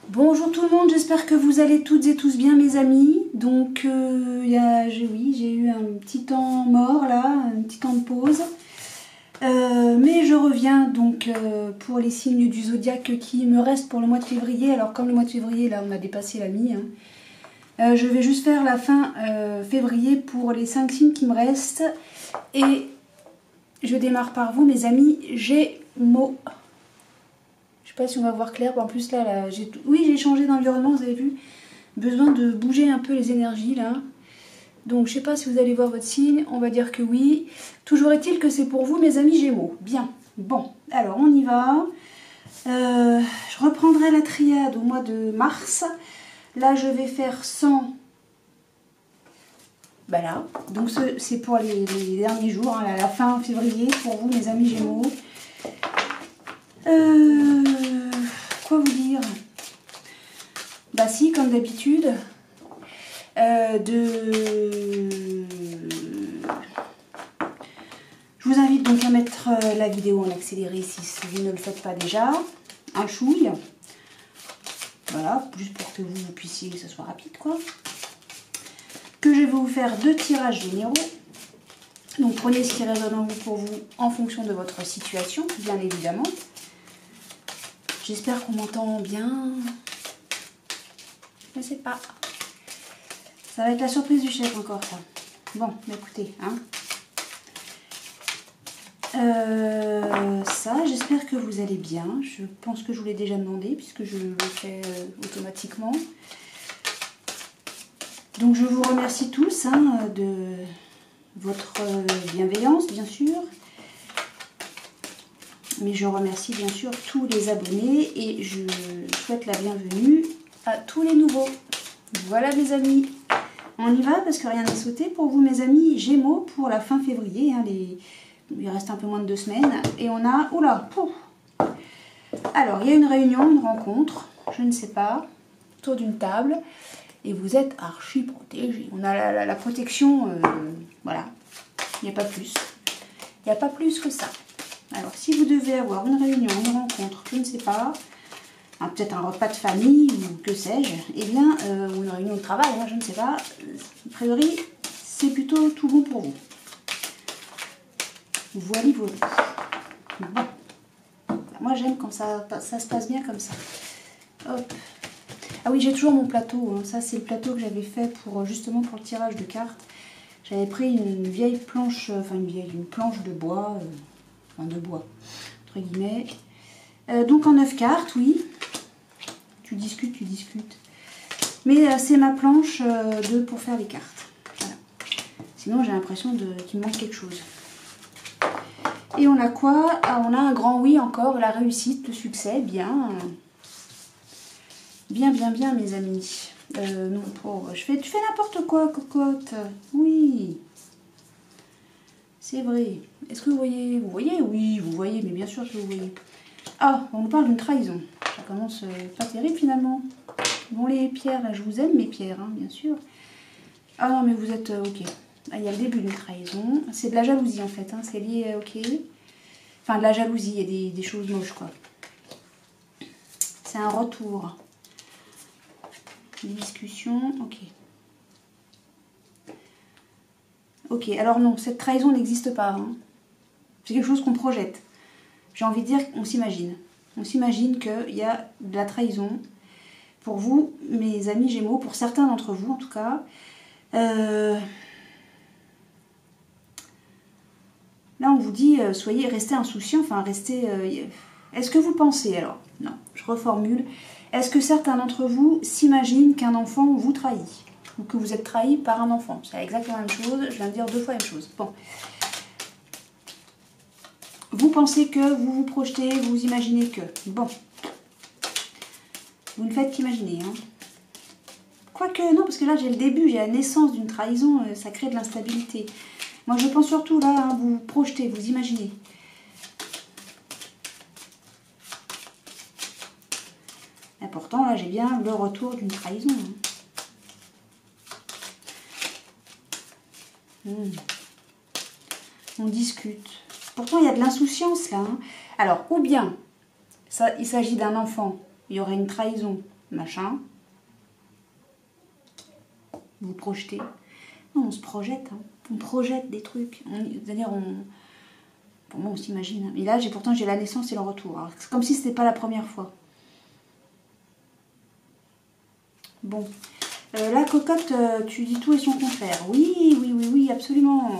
Bonjour tout le monde, j'espère que vous allez toutes et tous bien mes amis. Donc j'ai eu un petit temps mort là, un petit temps de pause. Mais je reviens donc pour les signes du zodiaque qui me restent pour le mois de février. Alors comme le mois de février là on a dépassé la mi, je vais juste faire la fin février pour les 5 signes qui me restent. Et je démarre par vous mes amis Gémeaux. Je sais pas si on va voir clair, en plus là j'ai changé d'environnement, vous avez vu. Besoin de bouger un peu les énergies là. Donc je sais pas si vous allez voir votre signe, on va dire que oui. Toujours est-il que c'est pour vous mes amis Gémeaux. Bien, bon, alors on y va. Je reprendrai la triade au mois de mars. Là je vais faire 100. Bah là, donc c'est pour les derniers jours, hein, la fin février pour vous mes amis Gémeaux. Quoi vous dire? Bah si, comme d'habitude, je vous invite donc à mettre la vidéo en accéléré si vous ne le faites pas déjà, un chouille, voilà, juste pour que vous puissiez, que ce soit rapide quoi. Que je vais vous faire 2 tirages généraux, donc prenez ce qui résonne en vous pour vous en fonction de votre situation, bien évidemment. J'espère qu'on m'entend bien. Je ne sais pas. Ça va être la surprise du chef encore ça. Bon, écoutez, hein. Ça, j'espère que vous allez bien. Je pense que je vous l'ai déjà demandé puisque je le fais automatiquement. Donc je vous remercie tous de votre bienveillance, bien sûr. Mais je remercie bien sûr tous les abonnés et je souhaite la bienvenue à tous les nouveaux. Voilà mes amis, on y va parce que rien n'est sauté pour vous mes amis Gémeaux pour la fin février. Il reste un peu moins de 2 semaines et on a... Oula, pouf. Alors il y a une réunion, une rencontre, je ne sais pas, autour d'une table et vous êtes archi protégés. On a la protection, voilà, il n'y a pas plus. Il n'y a pas plus que ça. Alors, si vous devez avoir une réunion, une rencontre, je ne sais pas, peut-être un repas de famille ou que sais-je, eh bien, ou une réunion de travail, je ne sais pas, a priori, c'est plutôt tout bon pour vous. Voilà, voilà. Bon. Moi, j'aime quand ça se passe bien comme ça. Hop. Ah oui, j'ai toujours mon plateau. Ça, c'est le plateau que j'avais fait justement pour le tirage de cartes. J'avais pris une vieille planche, une planche de bois... de bois, entre guillemets. Donc en 9 cartes, oui. Tu discutes. Mais c'est ma planche pour faire les cartes. Voilà. Sinon, j'ai l'impression qu'il me manque quelque chose. Et on a quoi? On a un grand oui encore, la réussite, le succès, bien. Bien, mes amis. Non, tu fais n'importe quoi, cocotte. Oui. C'est vrai. Est-ce que vous voyez? Vous voyez? Oui, vous voyez, mais bien sûr que vous voyez. Ah, on nous parle d'une trahison. Ça commence pas terrible finalement. Bon, les pierres, là, je vous aime, mes pierres, bien sûr. Ah non, mais vous êtes ok. Ah, il y a le début d'une trahison. C'est de la jalousie en fait, c'est lié, ok. Enfin, de la jalousie, il y a des choses moches, quoi. C'est un retour. Des discussions, ok. Ok, alors non, cette trahison n'existe pas. C'est quelque chose qu'on projette. J'ai envie de dire qu'on s'imagine. On s'imagine qu'il y a de la trahison. Pour vous, mes amis Gémeaux, pour certains d'entre vous en tout cas. Là, on vous dit, restez insouciants, restez... Est-ce que vous pensez, alors, non, je reformule. Est-ce que certains d'entre vous s'imaginent qu'un enfant vous trahit? Ou que vous êtes trahi par un enfant? C'est exactement la même chose, je viens de dire 2 fois la même chose. Bon. Vous pensez que, vous vous projetez, vous imaginez que. Bon. Vous ne faites qu'imaginer. Quoique, non, parce que là, j'ai le début, j'ai la naissance d'une trahison, ça crée de l'instabilité. Moi, je pense surtout, là, vous vous projetez, vous imaginez. Et pourtant, là, j'ai bien le retour d'une trahison. On discute. Pourtant, il y a de l'insouciance là. Alors, ou bien, il s'agit d'un enfant, il y aurait une trahison machin. Vous projetez. Non, on se projette, hein. On projette des trucs. C'est-à-dire, pour moi, on s'imagine. Et là, pourtant, j'ai la naissance et le retour. C'est comme si ce n'était pas la première fois. Bon. La cocotte, tu dis tout et son contraire. Oui, oui, oui, oui, absolument.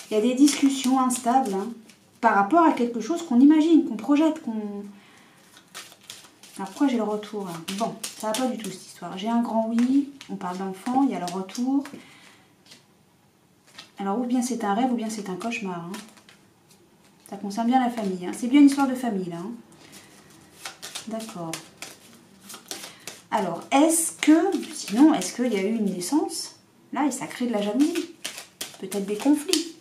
Il y a des discussions instables, hein, par rapport à quelque chose qu'on imagine, qu'on projette, qu'on... Alors pourquoi j'ai le retour là? Bon, ça va pas du tout cette histoire. J'ai un grand oui, on parle d'enfant, il y a le retour. Alors ou bien c'est un rêve ou bien c'est un cauchemar. Hein. Ça concerne bien la famille. Hein. C'est bien une histoire de famille là. Hein. D'accord. Alors, sinon, est-ce qu'il y a eu une naissance là et ça crée de la jalousie? Peut-être des conflits.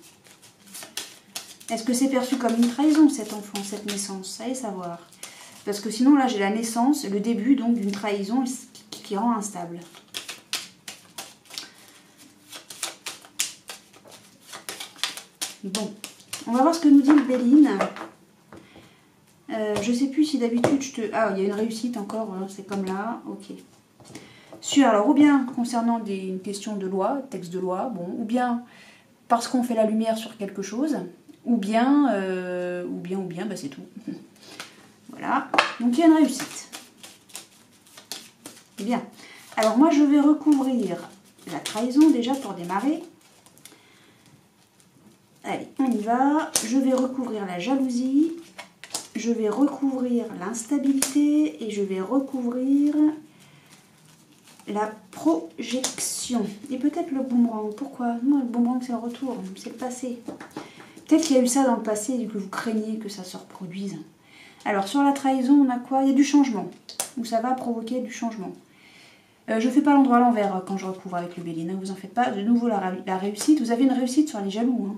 Est-ce que c'est perçu comme une trahison cet enfant, cette naissance? Allez savoir. Parce que sinon, là, j'ai la naissance, le début donc d'une trahison qui rend instable. Bon, on va voir ce que nous dit le Béline. Je sais plus si d'habitude je te... Ah, il y a une réussite encore, hein, c'est comme là, ok. Alors, ou bien concernant une question de loi, texte de loi, bon, ou bien parce qu'on fait la lumière sur quelque chose, ou bien, bah, c'est tout. Voilà, donc il y a une réussite. Bien. Alors moi je vais recouvrir la trahison déjà pour démarrer. Allez, on y va. Je vais recouvrir la jalousie. Je vais recouvrir l'instabilité. Et je vais recouvrir la projection. Et peut-être le boomerang. Pourquoi? Non, le boomerang c'est le retour, c'est le passé. Peut-être qu'il y a eu ça dans le passé et que vous craignez que ça se reproduise. Alors, sur la trahison, on a quoi? Il y a du changement. Ou ça va provoquer du changement. Je ne fais pas l'endroit à l'envers quand je recouvre avec le Béline. Ne vous en faites pas. De nouveau, la réussite. Vous avez une réussite sur les jaloux. Hein.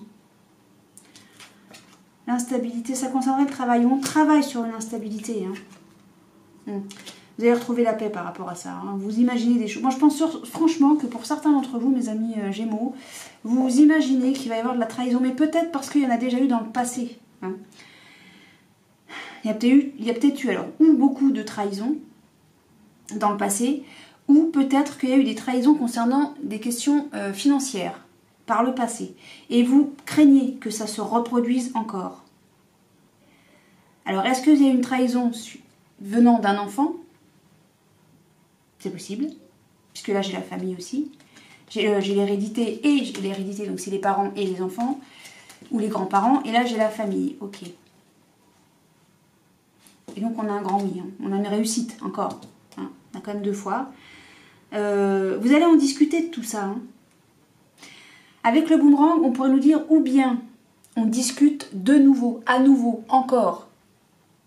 L'instabilité, ça concernerait le travail. On travaille sur une instabilité. Hein. Vous allez retrouver la paix par rapport à ça. Hein. Vous imaginez des choses. Moi, je pense franchement que pour certains d'entre vous, mes amis Gémeaux, vous imaginez qu'il va y avoir de la trahison. Mais peut-être parce qu'il y en a déjà eu dans le passé. Hein. Il y a peut-être eu alors ou beaucoup de trahisons dans le passé, ou peut-être qu'il y a eu des trahisons concernant des questions financières par le passé. Et vous craignez que ça se reproduise encore. Alors, est-ce qu'il y a une trahison venant d'un enfant? C'est possible, puisque là j'ai la famille aussi. J'ai l'hérédité et l'hérédité, donc c'est les parents et les enfants, ou les grands-parents, et là j'ai la famille, ok. Et donc on a un grand oui, hein. On a une réussite encore, hein. On a quand même 2 fois. Vous allez en discuter de tout ça. Hein. Avec le boomerang, on pourrait nous dire ou bien on discute de nouveau, à nouveau, encore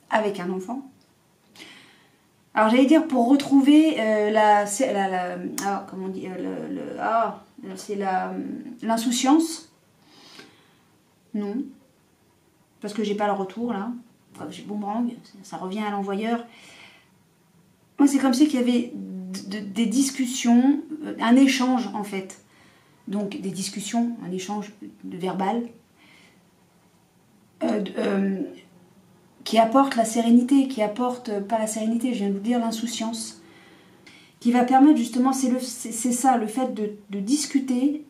avec un enfant. Alors j'allais dire pour retrouver comment on dit, c'est l'insouciance. Non, parce que j'ai pas le retour là. J'ai boomerang, ça revient à l'envoyeur. Moi, c'est comme si qu'il y avait des discussions, un échange en fait. Donc des discussions, un échange de verbal qui apporte la sérénité, qui apporte, pas la sérénité, je viens de vous dire l'insouciance, qui va permettre justement, c'est ça, le fait de discuter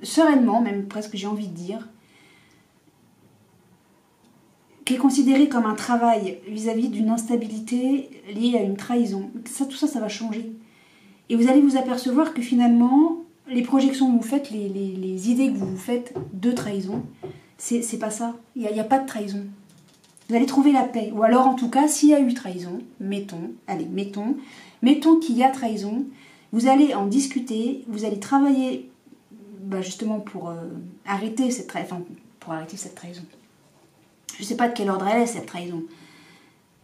sereinement, même presque j'ai envie de dire, qui est considéré comme un travail vis-à-vis d'une instabilité liée à une trahison. Tout ça, ça va changer. Et vous allez vous apercevoir que finalement, les projections que vous faites, les idées que vous vous faites de trahison, c'est pas ça. Il n'y a pas de trahison. Vous allez trouver la paix. Ou alors, en tout cas, s'il y a eu trahison, mettons qu'il y a trahison, vous allez en discuter, vous allez travailler justement pour arrêter cette trahison. Je ne sais pas de quel ordre elle est, cette trahison.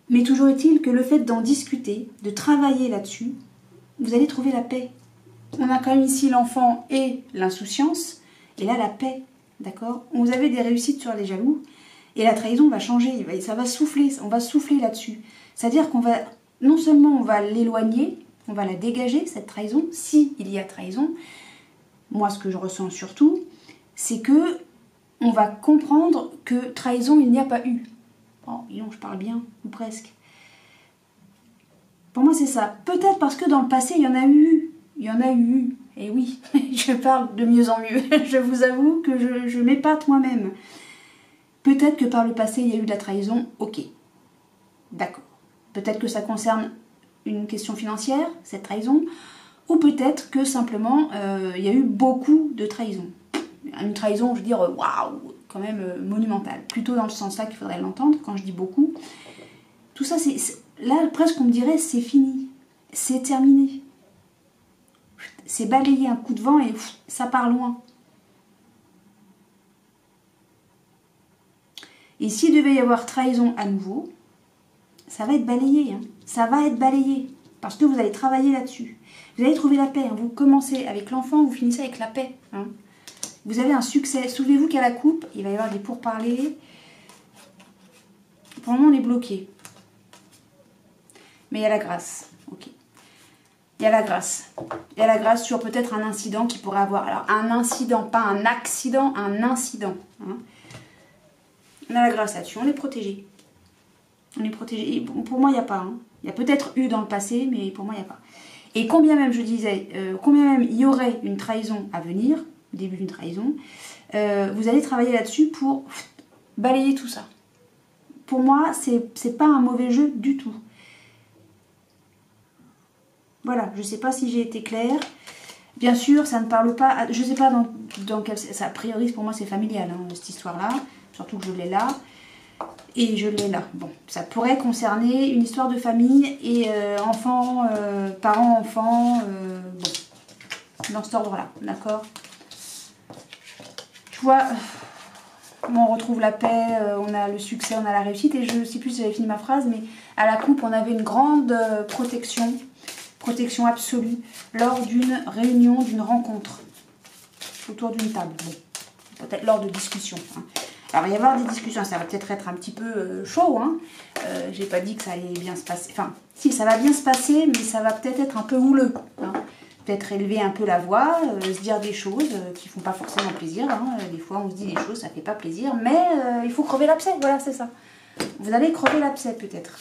Mais toujours est-il que le fait d'en discuter, de travailler là-dessus, vous allez trouver la paix. On a quand même ici l'enfant et l'insouciance, et là la paix, d'accord? Vous avez des réussites sur les jaloux, et la trahison va changer, ça va souffler, on va souffler là-dessus. C'est-à-dire qu'on va, non seulement on va l'éloigner, on va la dégager, cette trahison, s'il y a trahison. Moi, ce que je ressens surtout, c'est que on va comprendre que trahison, il n'y a pas eu. Oh, non, je parle bien, ou presque. Pour moi, c'est ça. Peut-être parce que dans le passé, il y en a eu. Il y en a eu. Et oui, je parle de mieux en mieux. Je vous avoue que je m'épate moi-même. Peut-être que par le passé, il y a eu de la trahison. Ok. D'accord. Peut-être que ça concerne une question financière, cette trahison. Ou peut-être que simplement, il y a eu beaucoup de trahison. Une trahison, je veux dire, waouh, quand même monumentale. Plutôt dans le sens-là qu'il faudrait l'entendre, quand je dis beaucoup. Tout ça, là, presque on me dirait, c'est fini. C'est terminé. C'est balayer un coup de vent et ça part loin. Et s'il devait y avoir trahison à nouveau, ça va être balayé. Hein. Ça va être balayé. Parce que vous allez travailler là-dessus. Vous allez trouver la paix. Hein. Vous commencez avec l'enfant, vous finissez avec la paix. Hein. Vous avez un succès. Souvenez-vous qu'à la coupe, il va y avoir des pourparlers. Pour le moment, on est bloqué. Mais il y a la grâce. Ok. Il y a la grâce. Il y a la grâce sur peut-être un incident qui pourrait avoir. Alors, un incident, pas un accident, un incident. Hein. On a la grâce là-dessus. On est protégé. On est protégé. Et pour moi, il n'y a pas. Hein. Il y a peut-être eu dans le passé, mais pour moi, il n'y a pas. Et combien même, je disais, combien même il y aurait une trahison à venir, le début d'une trahison, vous allez travailler là-dessus pour balayer tout ça. Pour moi, c'est pas un mauvais jeu du tout. Voilà, je ne sais pas si j'ai été claire. Bien sûr, ça ne parle pas... Je ne sais pas dans quel... Ça, a priori, pour moi, c'est familial, hein, cette histoire-là. Surtout que je l'ai là. Et je l'ai là. Bon, ça pourrait concerner une histoire de famille et enfants, parents, enfants... bon, dans cet ordre-là, d'accord. Tu vois, on retrouve la paix, on a le succès, on a la réussite. Et je ne sais plus si j'avais fini ma phrase, mais à la coupe, on avait une grande protection absolue lors d'une réunion, d'une rencontre autour d'une table. Bon, peut-être lors de discussions. Hein. Alors, il va y avoir des discussions, ça va peut-être être un petit peu chaud. Hein. J'ai pas dit que ça allait bien se passer. Enfin, si, ça va bien se passer, mais ça va peut-être être un peu houleux. Hein. Peut-être élever un peu la voix, se dire des choses qui font pas forcément plaisir. Hein. Des fois, on se dit des choses, ça fait pas plaisir, mais il faut crever l'abcès. Voilà, c'est ça. Vous allez crever l'abcès, peut-être.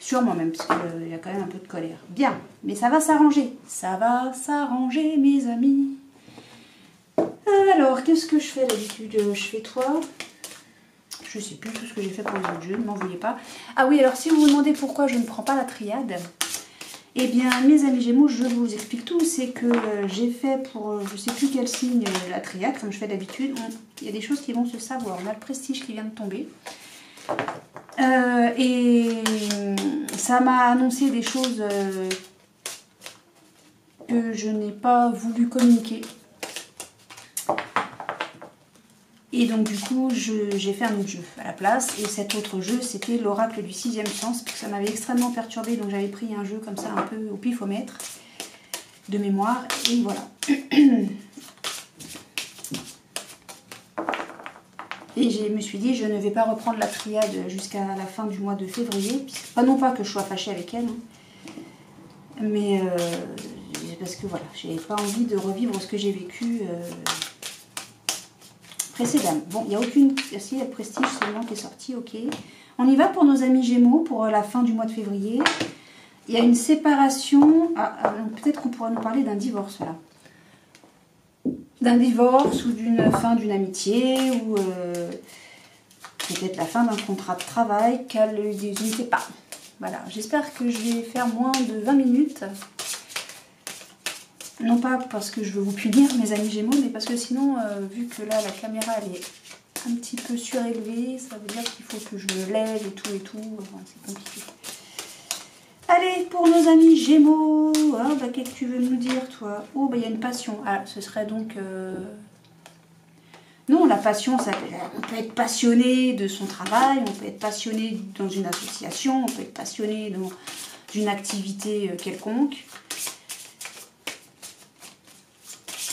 Sûrement même, parce qu'il y a quand même un peu de colère. Bien, mais ça va s'arranger. Ça va s'arranger, mes amis. Alors, qu'est-ce que je fais d'habitude? Je fais toi. Je sais plus tout ce que j'ai fait pour les autres jeux, ne m'en vouliez pas. Ah oui, alors si vous vous demandez pourquoi je ne prends pas la triade, eh bien, mes amis Gémeaux, je vous explique tout. C'est que j'ai fait pour, je sais plus quel signe, la triade, comme je fais d'habitude. Il y a des choses qui vont se savoir. On a le prestige qui vient de tomber. Et ça m'a annoncé des choses que je n'ai pas voulu communiquer. Et donc du coup, j'ai fait un autre jeu à la place. Et cet autre jeu, c'était l'oracle du 6e sens, parce que ça m'avait extrêmement perturbée. Donc j'avais pris un jeu comme ça, un peu au pifomètre, de mémoire. Et voilà. Et je me suis dit, je ne vais pas reprendre la triade jusqu'à la fin du mois de février. Pas non pas que je sois fâchée avec elle, hein, mais parce que voilà, j'ai pas envie de revivre ce que j'ai vécu précédemment. Bon, il n'y a aucune... Si, il y a le prestige, c'est le nom qui est sorti, ok. On y va pour nos amis Gémeaux, pour la fin du mois de février. Il y a une séparation... peut-être qu'on pourrait nous parler d'un divorce, là. D'un divorce ou d'une fin d'une amitié ou peut-être la fin d'un contrat de travail je ne sais pas. Voilà, j'espère que je vais faire moins de 20 minutes. Non pas parce que je veux vous punir, mes amis Gémeaux, mais parce que sinon, vu que là, la caméra, elle est un petit peu surélevée, ça veut dire qu'il faut que je me lève et tout. Enfin, c'est compliqué. Allez, pour nos amis Gémeaux, hein, bah, qu'est-ce que tu veux nous dire, toi? Oh, bah, il y a une passion. Ah, ce serait donc... Non, la passion, on peut être passionné de son travail, on peut être passionné dans une association, on peut être passionné dans une activité quelconque.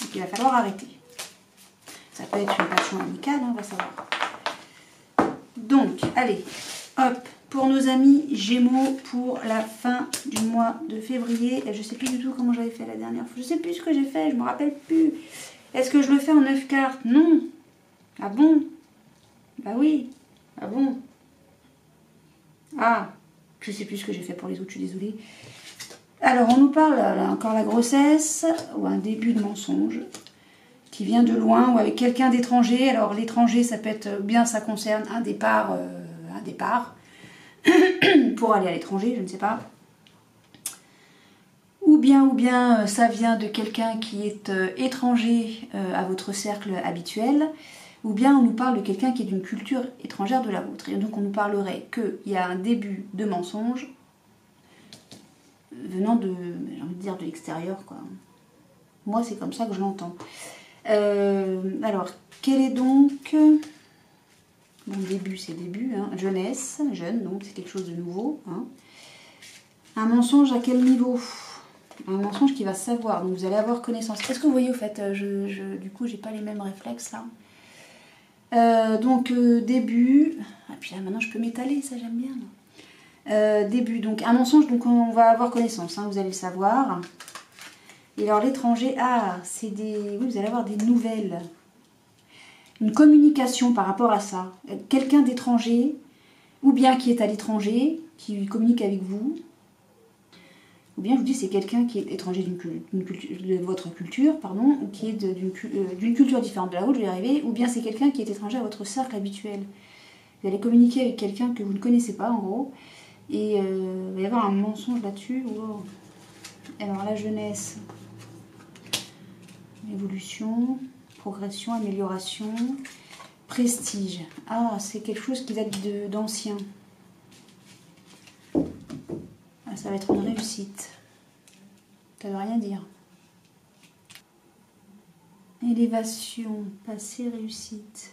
Donc, il va falloir arrêter. Ça peut être une passion amicale, hein, on va savoir. Donc, allez, hop. Pour nos amis Gémeaux, pour la fin du mois de février. Et je ne sais plus du tout comment j'avais fait la dernière fois. Je ne sais plus ce que j'ai fait, je ne me rappelle plus. Est-ce que je le fais en 9 cartes? Non. Ah bon? Bah oui. Ah bon? Ah, je sais plus ce que j'ai fait pour les autres, je suis désolée. Alors, on nous parle, là, encore la grossesse, ou un début de mensonge, qui vient de loin, ou avec quelqu'un d'étranger. Alors, l'étranger, ça peut être bien, ça concerne un départ pour aller à l'étranger, je ne sais pas. Ou bien, ça vient de quelqu'un qui est étranger à votre cercle habituel. Ou bien on nous parle de quelqu'un qui est d'une culture étrangère de la vôtre. Et donc on nous parlerait qu'il y a un début de mensonge venant de, j'ai envie de dire, de l'extérieur, quoi. Moi, c'est comme ça que je l'entends. Alors, quel est donc... Bon, début, c'est début, hein. Jeunesse, jeune, donc c'est quelque chose de nouveau. Hein. Un mensonge à quel niveau? Un mensonge qui va savoir, donc vous allez avoir connaissance. Est-ce que vous voyez, au fait, du coup, j'ai pas les mêmes réflexes, là. Début... Ah, puis là, maintenant, je peux m'étaler, ça, j'aime bien. Début, donc un mensonge, donc on va avoir connaissance, hein, vous allez le savoir. Et alors, l'étranger, c'est des... Oui, vous allez avoir des nouvelles. Une communication par rapport à ça. Quelqu'un d'étranger, ou bien qui est à l'étranger, qui communique avec vous. Ou bien, je vous dis, c'est quelqu'un qui est étranger de votre culture, pardon, ou qui est d'une culture différente de la vôtre, je vais y arriver. Ou bien c'est quelqu'un qui est étranger à votre cercle habituel. Vous allez communiquer avec quelqu'un que vous ne connaissez pas, en gros. Et il va y avoir un mensonge là-dessus. Wow. Alors, la jeunesse, évolution... Progression, amélioration, prestige. Ah, c'est quelque chose qui date d'ancien. Ah, ça va être une réussite. Ça ne veut rien dire. Élévation, passé, réussite.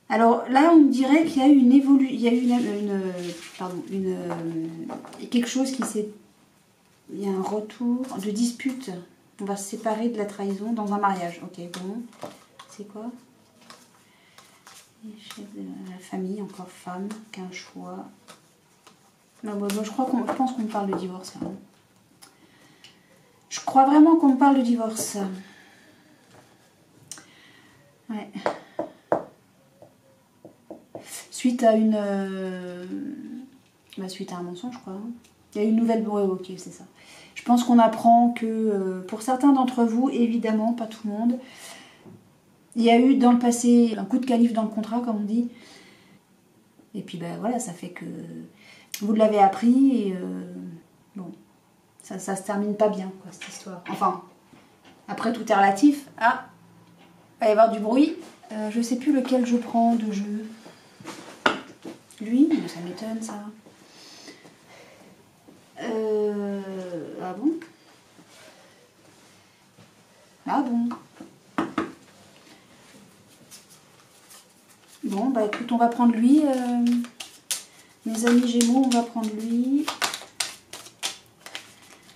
Alors là, on me dirait qu'il y a eu une évolution. Il y a eu quelque chose qui s'est... Il y a un retour de dispute. On va se séparer de la trahison dans un mariage. Ok, bon. C'est quoi? La famille, encore femme, qu'un choix. Non, bon, je pense qu'on me parle de divorce. Là. Je crois vraiment qu'on me parle de divorce. Ouais. Suite à une... suite à un mensonge, je crois. Hein. Il y a une nouvelle... Ouais, ok, c'est ça. Je pense qu'on apprend que pour certains d'entre vous, évidemment, pas tout le monde, il y a eu dans le passé un coup de canif dans le contrat, comme on dit. Et puis ben voilà, ça fait que vous l'avez appris et bon, ça se termine pas bien, quoi, cette histoire. Enfin, après tout est relatif. Ah, il va y avoir du bruit. Je sais plus lequel je prends de jeu. Lui, ça m'étonne ça. Ah bon? Ah bon? Bon, bah écoute, on va prendre lui. Mes amis Gémeaux, on va prendre lui.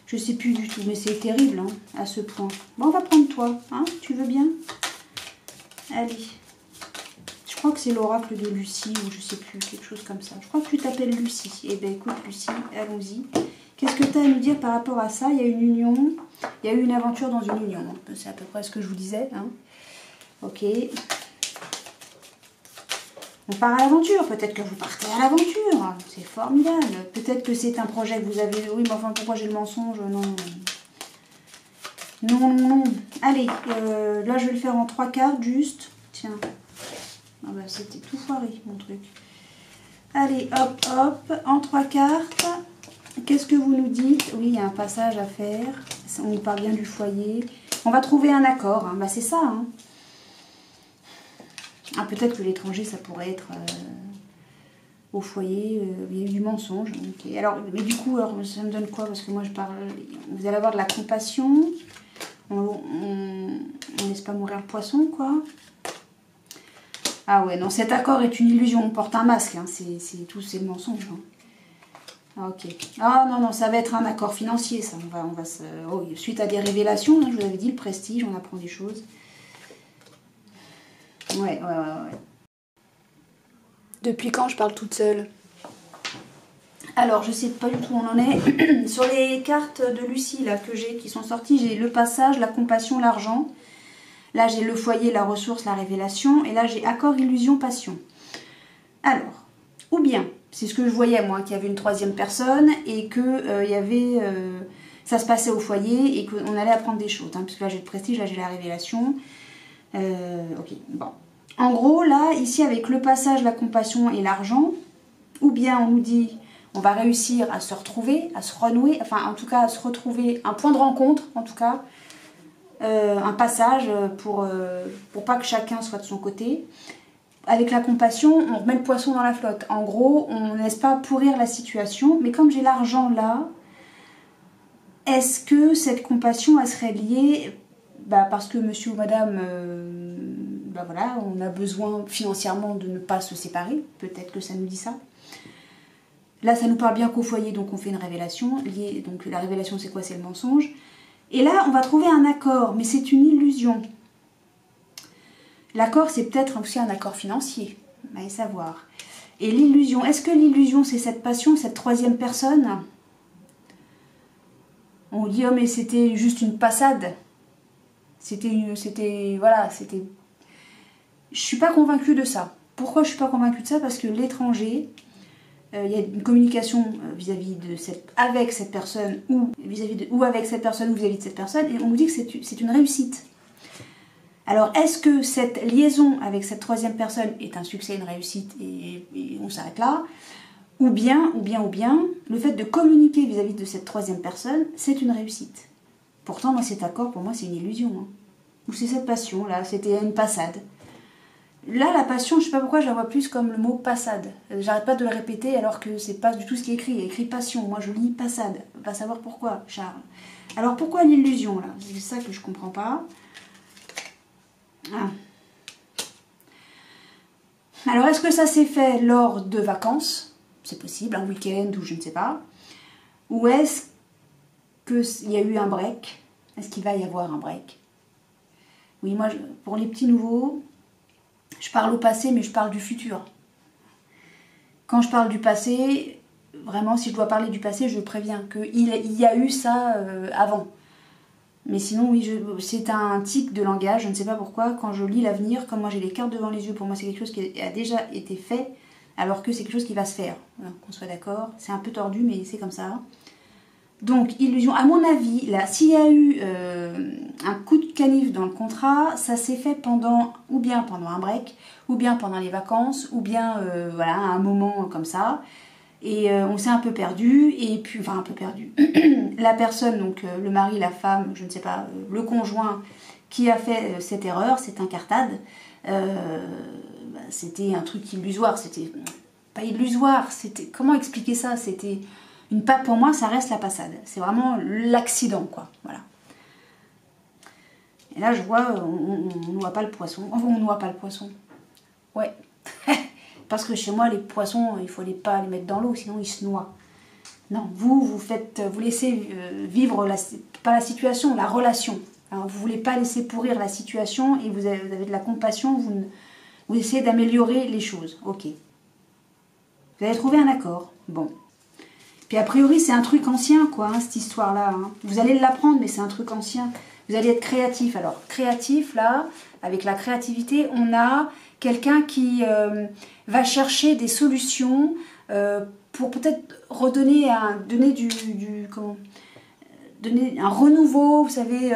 Je sais plus du tout, mais c'est terrible, hein, à ce point. Bon, on va prendre toi, hein? Tu veux bien? Allez. Je crois que c'est l'oracle de Lucie, ou je sais plus, quelque chose comme ça. Je crois que tu t'appelles Lucie. Eh bien, écoute, Lucie, allons-y. Qu'est-ce que tu as à nous dire par rapport à ça? Il y a une union, il y a eu une aventure dans une union. C'est à peu près ce que je vous disais. Hein. Ok. On part à l'aventure. Peut-être que vous partez à l'aventure. C'est formidable. Peut-être que c'est un projet que vous avez... Oui, mais enfin, pourquoi j'ai le mensonge? Non. Non. Allez, là, je vais le faire en 3 quarts, juste. Tiens. Ah bah, c'était tout foiré, mon truc. Allez, hop, en 3 cartes. Qu'est-ce que vous nous dites? Oui, il y a un passage à faire. On nous parle bien du foyer. On va trouver un accord. Hein. Bah, c'est ça. Hein. Ah, peut-être que l'étranger, ça pourrait être au foyer. Il y a eu du mensonge. Okay. Alors, mais du coup, alors, ça me donne quoi? Parce que moi, je parle... Vous allez avoir de la compassion. On laisse pas mourir le poisson, quoi. Ah ouais, non, cet accord est une illusion. On porte un masque. Hein. C'est tout, c'est le mensonge. Hein. Ah, ok. Ah non, ça va être un accord financier, ça. On va se... Oh, suite à des révélations, hein, je vous avais dit, le prestige, on apprend des choses. Ouais. Depuis quand je parle toute seule? Alors, je sais pas du tout où on en est. Sur les cartes de Lucie, là, que j'ai, qui sont sorties, j'ai le passage, la compassion, l'argent. Là, j'ai le foyer, la ressource, la révélation. Et là, j'ai accord, illusion, passion. Alors, ou bien... C'est ce que je voyais, moi, qu'il y avait une troisième personne et que y avait, ça se passait au foyer et qu'on allait apprendre des choses. Hein, parce que là, j'ai le prestige, là, j'ai la révélation. Ok, bon. En gros, là, ici, avec le passage, la compassion et l'argent, ou bien on nous dit, on va réussir à se retrouver, à se renouer, enfin, en tout cas, à se retrouver, un point de rencontre, en tout cas, un passage pour pas que chacun soit de son côté. Avec la compassion, on remet le poisson dans la flotte. En gros, on ne laisse pas pourrir la situation, mais comme j'ai l'argent là, est-ce que cette compassion, elle serait liée parce que monsieur ou madame, voilà, on a besoin financièrement de ne pas se séparer, peut-être que ça nous dit ça. Là, ça nous parle bien qu'au foyer, donc on fait une révélation. Donc la révélation, c'est quoi? C'est le mensonge. Et là, on va trouver un accord, mais c'est une illusion. L'accord, c'est peut-être aussi un accord financier, allez savoir. Et l'illusion, est-ce que l'illusion, c'est cette passion, cette troisième personne? On dit, oh mais c'était juste une passade. Voilà, c'était... Je suis pas convaincue de ça. Pourquoi je suis pas convaincue de ça? Parce que l'étranger, il y a une communication vis-à-vis de avec cette personne ou avec cette personne ou vis-à-vis de cette personne, et on nous dit que c'est une réussite. Alors, est-ce que cette liaison avec cette troisième personne est un succès, une réussite, et on s'arrête là? Ou bien, le fait de communiquer vis-à-vis de cette troisième personne, c'est une réussite. Pourtant, moi, cet accord, pour moi, c'est une illusion. Hein. Ou c'est cette passion, là, c'était une passade. Là, la passion, je sais pas pourquoi, je la vois plus comme le mot passade. J'arrête pas de le répéter alors que c'est pas du tout ce qui est écrit. Il y a écrit passion, moi je lis passade. Va savoir pourquoi, Charles. Alors pourquoi l'illusion, là? C'est ça que je comprends pas. Ah. Alors, est-ce que ça s'est fait lors de vacances? C'est possible, un week-end ou je ne sais pas. Ou est-ce qu'il y a eu un break? Est-ce qu'il va y avoir un break? Oui, moi, pour les petits nouveaux, je parle au passé, mais je parle du futur. Quand je parle du passé, vraiment, si je dois parler du passé, je préviens qu'il y a eu ça avant. Mais sinon, oui, c'est un tic de langage, je ne sais pas pourquoi. Quand je lis l'avenir, comme moi j'ai les cartes devant les yeux, pour moi c'est quelque chose qui a déjà été fait, alors que c'est quelque chose qui va se faire. Qu'on soit d'accord, c'est un peu tordu, mais c'est comme ça. Donc, illusion. À mon avis, là, s'il y a eu un coup de canif dans le contrat, ça s'est fait ou bien pendant un break, ou bien pendant les vacances, ou bien voilà, à un moment comme ça. Et on s'est un peu perdu, et puis, enfin un peu perdu. La personne, donc le mari, la femme, je ne sais pas, le conjoint qui a fait cette erreur, cette incartade, c'était un truc illusoire, c'était pas illusoire, c'était, comment expliquer ça? C'était pour moi, ça reste la passade, c'est vraiment l'accident, quoi, voilà. Et là, je vois, on noie pas le poisson, enfin, on noie pas le poisson, ouais. Parce que chez moi, les poissons, il ne faut pas les mettre dans l'eau, sinon ils se noient. Non, vous laissez vivre, pas la situation, la relation. Alors, vous ne voulez pas laisser pourrir la situation et vous avez de la compassion, vous essayez d'améliorer les choses. Ok. Vous avez trouvé un accord. Bon. Puis a priori, c'est un truc ancien, quoi, hein, cette histoire-là. Hein. Vous allez l'apprendre, mais c'est un truc ancien. Vous allez être créatif. Alors, créatif, là, avec la créativité, on a quelqu'un qui va chercher des solutions pour peut-être donner un renouveau, vous savez,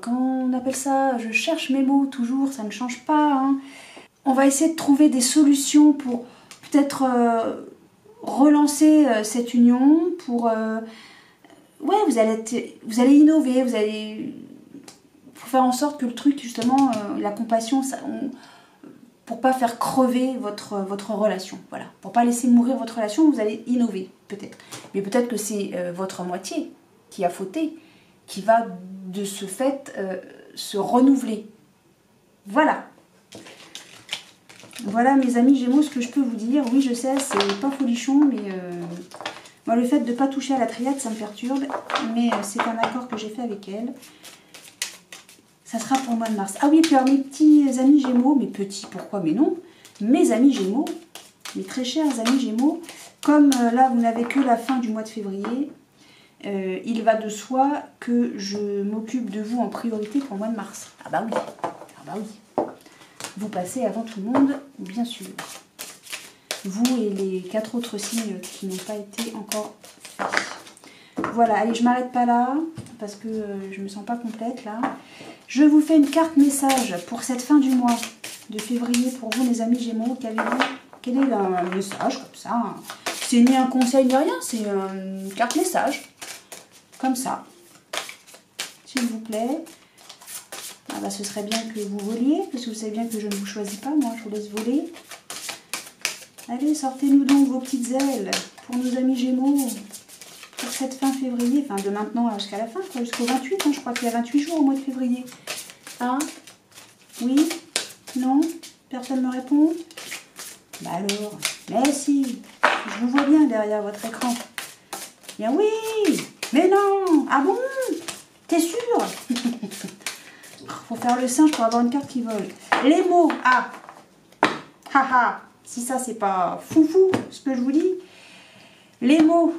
comment on appelle ça? Je cherche mes mots toujours, ça ne change pas. Hein. On va essayer de trouver des solutions pour peut-être relancer cette union, pour... ouais, vous allez innover, vous allez... Pour faire en sorte que le truc, justement, la compassion, pour pas faire crever votre relation. Voilà. Pour pas laisser mourir votre relation, vous allez innover, peut-être. Mais peut-être que c'est votre moitié qui a fauté, qui va de ce fait se renouveler. Voilà. Voilà, mes amis Gémeaux, ce que je peux vous dire. Oui, je sais, c'est pas folichon, mais moi, le fait de ne pas toucher à la triade, ça me perturbe. Mais c'est un accord que j'ai fait avec elle. Ça sera pour le mois de mars. Ah oui, puis alors mes petits amis Gémeaux, mes petits, pourquoi, mais non, mes amis Gémeaux, mes très chers amis Gémeaux, comme là, vous n'avez que la fin du mois de février, il va de soi que je m'occupe de vous en priorité pour le mois de mars. Ah bah oui, ah bah oui. Vous passez avant tout le monde, bien sûr. vous et les 4 autres signes qui n'ont pas été encore faits. Voilà, allez, je m'arrête pas là, parce que je me sens pas complète là. Je vous fais une carte message pour cette fin du mois de février pour vous les amis Gémeaux. Qu'avez-vous? Quel est le message comme ça? C'est ni un conseil ni rien, c'est une carte message. Comme ça. S'il vous plaît. Ah bah, ce serait bien que vous voliez, parce que vous savez bien que je ne vous choisis pas, moi je vous laisse voler. Allez, sortez-nous donc vos petites ailes pour nos amis Gémeaux. Pour cette fin février, enfin de maintenant jusqu'à la fin, jusqu'au 28, hein, je crois qu'il y a 28 jours au mois de février. Hein? Oui? Non? Personne ne me répond? Bah alors, mais si, je vous vois bien derrière votre écran. Bien oui, mais non, ah bon? T'es sûr? Faut faire le singe pour avoir une carte qui vole. Les mots, ah, haha, si ça c'est pas foufou ce que je vous dis. Les mots.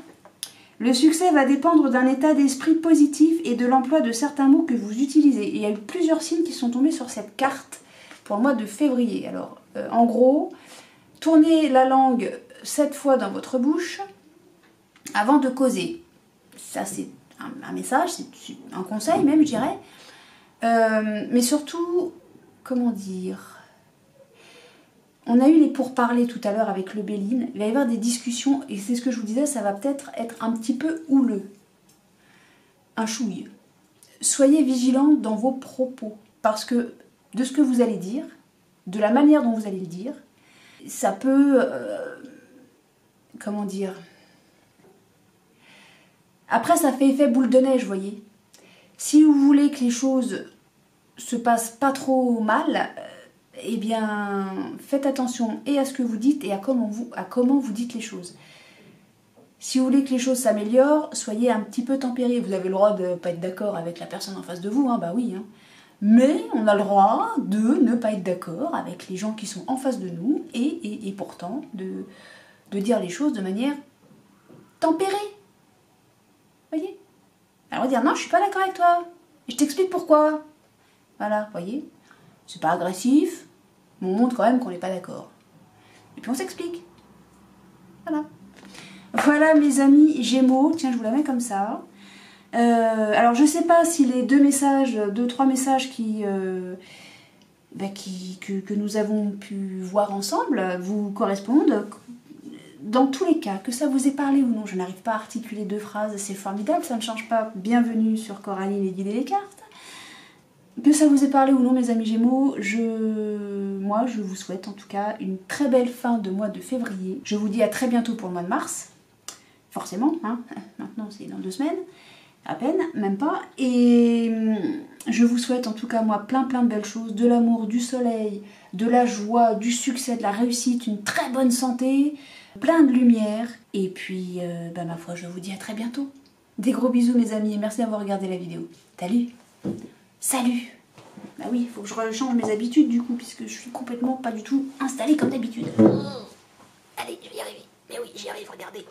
Le succès va dépendre d'un état d'esprit positif et de l'emploi de certains mots que vous utilisez. Et il y a eu plusieurs signes qui sont tombés sur cette carte pour le mois de février. Alors, en gros, tournez la langue 7 fois dans votre bouche avant de causer. Ça, c'est un message, c'est un conseil même, je dirais. Mais surtout, comment dire... On a eu les pourparlers tout à l'heure avec le Béline. Il va y avoir des discussions, et c'est ce que je vous disais, ça va peut-être être un petit peu houleux. Un chouille. Soyez vigilants dans vos propos, parce que de ce que vous allez dire, de la manière dont vous allez le dire, ça peut... comment dire... Après, ça fait effet boule de neige, vous voyez. Si vous voulez que les choses se passent pas trop mal... eh bien, faites attention et à ce que vous dites et à comment vous dites les choses. Si vous voulez que les choses s'améliorent, soyez un petit peu tempéré. Vous avez le droit de ne pas être d'accord avec la personne en face de vous, hein, bah oui. Hein. Mais on a le droit de ne pas être d'accord avec les gens qui sont en face de nous et pourtant de dire les choses de manière tempérée. Vous voyez? Alors on va dire non, je suis pas d'accord avec toi. Et je t'explique pourquoi. Voilà, vous voyez? C'est pas agressif. Mais on montre quand même qu'on n'est pas d'accord. Et puis on s'explique. Voilà. Voilà mes amis Gémeaux. Tiens, je vous la mets comme ça. Alors je sais pas si les deux messages, 2-3 messages que nous avons pu voir ensemble vous correspondent. Dans tous les cas, que ça vous ait parlé ou non, je n'arrive pas à articuler 2 phrases, c'est formidable, ça ne change pas. Bienvenue sur Coraline et Guider les cartes. Que ça vous ait parlé ou non mes amis Gémeaux, moi je vous souhaite en tout cas une très belle fin de mois de février. Je vous dis à très bientôt pour le mois de mars, forcément, hein. Maintenant c'est dans 2 semaines, à peine, même pas. Et je vous souhaite en tout cas moi plein de belles choses, de l'amour, du soleil, de la joie, du succès, de la réussite, une très bonne santé, plein de lumière. Et puis, ma foi, je vous dis à très bientôt. Des gros bisous mes amis et merci d'avoir regardé la vidéo. Salut! Salut! Bah oui, il faut que je change mes habitudes du coup, puisque je suis complètement pas du tout installée comme d'habitude. Allez, je vais y arriver. Mais oui, j'y arrive, regardez.